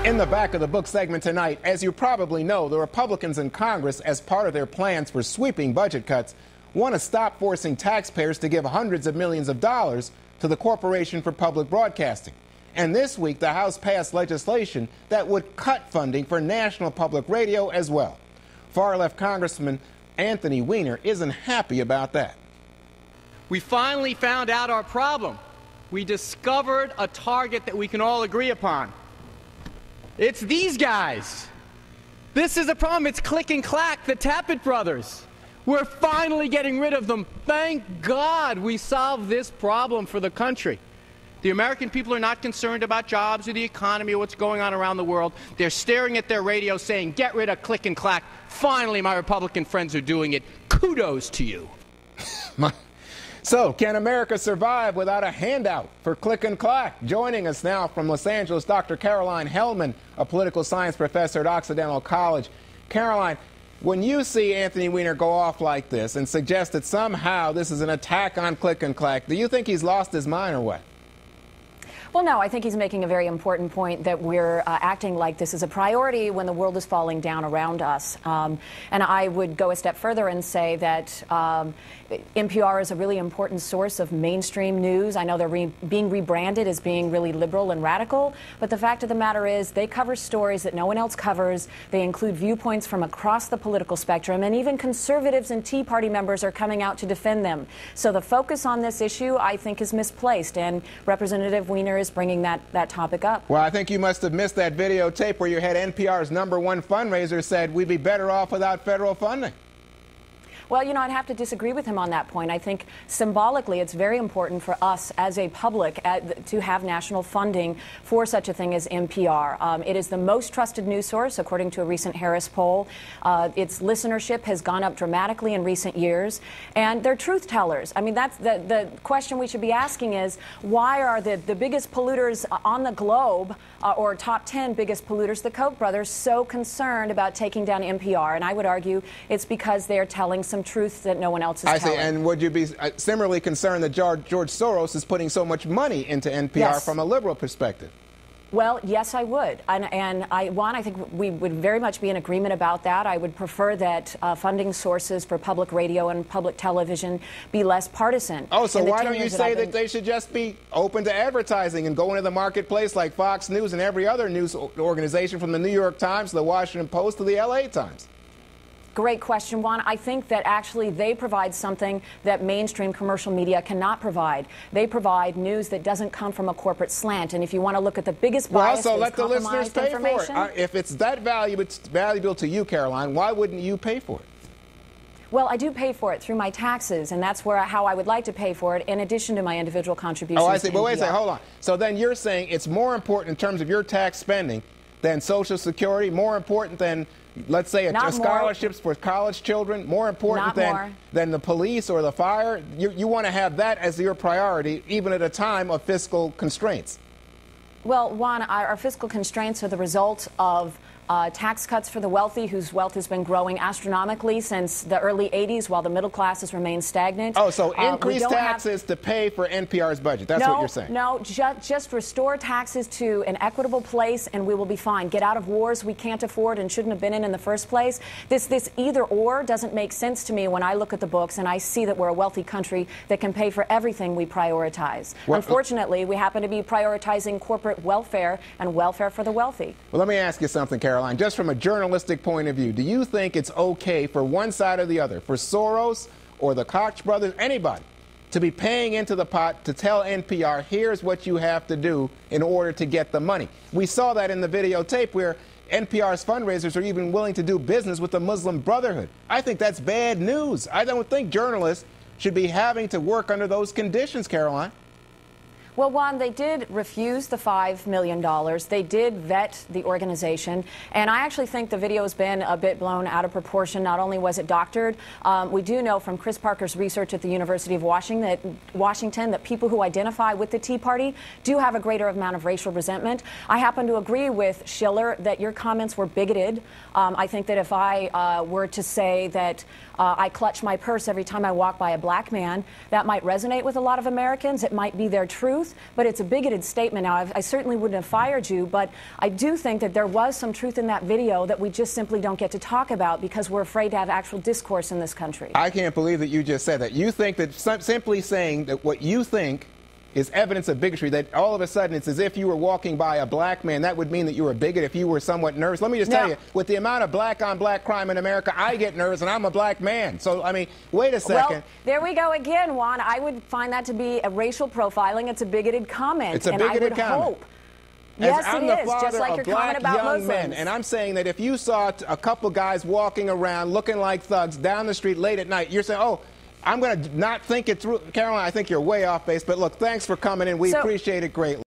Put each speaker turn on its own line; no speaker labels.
In the back of the book segment tonight, as you probably know, the Republicans in Congress, as part of their plans for sweeping budget cuts, want to stop forcing taxpayers to give hundreds of millions of dollars to the Corporation for Public Broadcasting. And this week, the House passed legislation that would cut funding for national public radio as well. Far-left Congressman Anthony Weiner isn't happy about that.
We finally found out our problem. We discovered a target that we can all agree upon. It's these guys. This is a problem. It's Click and Clack, the Tappet brothers. We're finally getting rid of them. Thank God we solved this problem for the country. The American people are not concerned about jobs or the economy or what's going on around the world. They're staring at their radio saying, get rid of Click and Clack. Finally, my Republican friends are doing it. Kudos to you.
So, can America survive without a handout for Click and Clack? Joining us now from Los Angeles, Dr. Caroline Hellman, a political science professor at Occidental College. Caroline, when you see Anthony Weiner go off like this and suggest that somehow this is an attack on Click and Clack, do you think he's lost his mind or what?
Well, no, I think he's making a very important point that we're acting like this is a priority when the world is falling down around us. And I would go a step further and say that NPR is a really important source of mainstream news. I know they're being rebranded as being really liberal and radical, but the fact of the matter is they cover stories that no one else covers. They include viewpoints from across the political spectrum, and even conservatives and Tea Party members are coming out to defend them. So the focus on this issue, I think, is misplaced, and Representative Weiner is bringing that topic up.
Well, I think you must have missed that videotape where you had NPR's #1 fundraiser said we'd be better off without federal funding.
Well, you know, I'd have to disagree with him on that point. I think symbolically it's very important for us as a public to have national funding for such a thing as NPR. It is the most trusted news source, according to a recent Harris poll. Its listenership has gone up dramatically in recent years, and they're truth tellers. I mean, that's the question we should be asking is, why are the biggest polluters on the globe, or top 10 biggest polluters, the Koch brothers, so concerned about taking down NPR? And I would argue it's because they're telling some truth that no one else is telling.
I see. And would you be similarly concerned that George Soros is putting so much money into NPR
Yes.
from a liberal perspective?
Well, yes, I would. And I think we would very much be in agreement about that. I would prefer that funding sources for public radio and public television be less partisan.
Oh, so why don't you say that they should just be open to advertising and go into the marketplace like Fox News and every other news organization, from the New York Times to the Washington Post to the LA Times?
Great question, Juan. I think that actually they provide something that mainstream commercial media cannot provide. They provide news that doesn't come from a corporate slant. And if you want to look at the biggest bias,
well, so let the listeners pay for it. If it's that valuable to you, Caroline, why wouldn't you pay for it?
Well, I do pay for it through my taxes, and that's how I would like to pay for it, in addition to my individual contributions.
Oh, I see. But wait a
NPR.
second, hold on. So then you're saying it's more important in terms of your tax spending than Social Security, more important than, let's say, scholarships for college children, more important than the police or the fire? You want to have that as your priority, even at a time of fiscal constraints?
Well, Juan, our fiscal constraints are the result of tax cuts for the wealthy, whose wealth has been growing astronomically since the early 80s, while the middle class has remained stagnant.
Oh, so increase taxes to pay for NPR's budget. That's what you're saying. No,
just restore taxes to an equitable place, and we will be fine. Get out of wars we can't afford and shouldn't have been in the first place. This either-or doesn't make sense to me when I look at the books and I see that we're a wealthy country that can pay for everything we prioritize. Well, unfortunately, we happen to be prioritizing corporate welfare and welfare for the wealthy.
Well, let me ask you something, Caroline. Just from a journalistic point of view, do you think it's okay for one side or the other, for Soros or the Koch brothers, anybody, to be paying into the pot to tell NPR, here's what you have to do in order to get the money? We saw that in the videotape where NPR's fundraisers are even willing to do business with the Muslim Brotherhood. I think that's bad news. I don't think journalists should be having to work under those conditions, Caroline.
Well, Juan, they did refuse the $5 million. They did vet the organization. And I actually think the video has been a bit blown out of proportion. Not only was it doctored, we do know from Chris Parker's research at the University of Washington that people who identify with the Tea Party do have a greater amount of racial resentment. I happen to agree with Schiller that your comments were bigoted. I think that if I were to say that I clutch my purse every time I walk by a black man, that might resonate with a lot of Americans. It might be their truth. truth, but it's a bigoted statement. Now, I certainly wouldn't have fired you, but I do think that there was some truth in that video that we just simply don't get to talk about because we're afraid to have actual discourse in this country.
I can't believe that you just said that. You think that simply saying that what you think is evidence of bigotry, that all of a sudden it's as if you were walking by a black man, that would mean that you were a bigot if you were somewhat nervous. Let me just tell you, with the amount of black-on-black crime in America, I get nervous, and I'm a black man. So, I mean, wait a second.
Well, there we go again, Juan. I would find that to be a racial profiling. It's a bigoted comment.
It's a bigoted comment.
Hope. Yes,
I'm
it
the
is,
father
just like
of
your
black
comment about
young
Muslims.
men, and I'm saying that if you saw a couple guys walking around looking like thugs down the street late at night, you're saying, oh, I'm going to not think it through. Caroline, I think you're way off base, but look, thanks for coming in. We appreciate it greatly.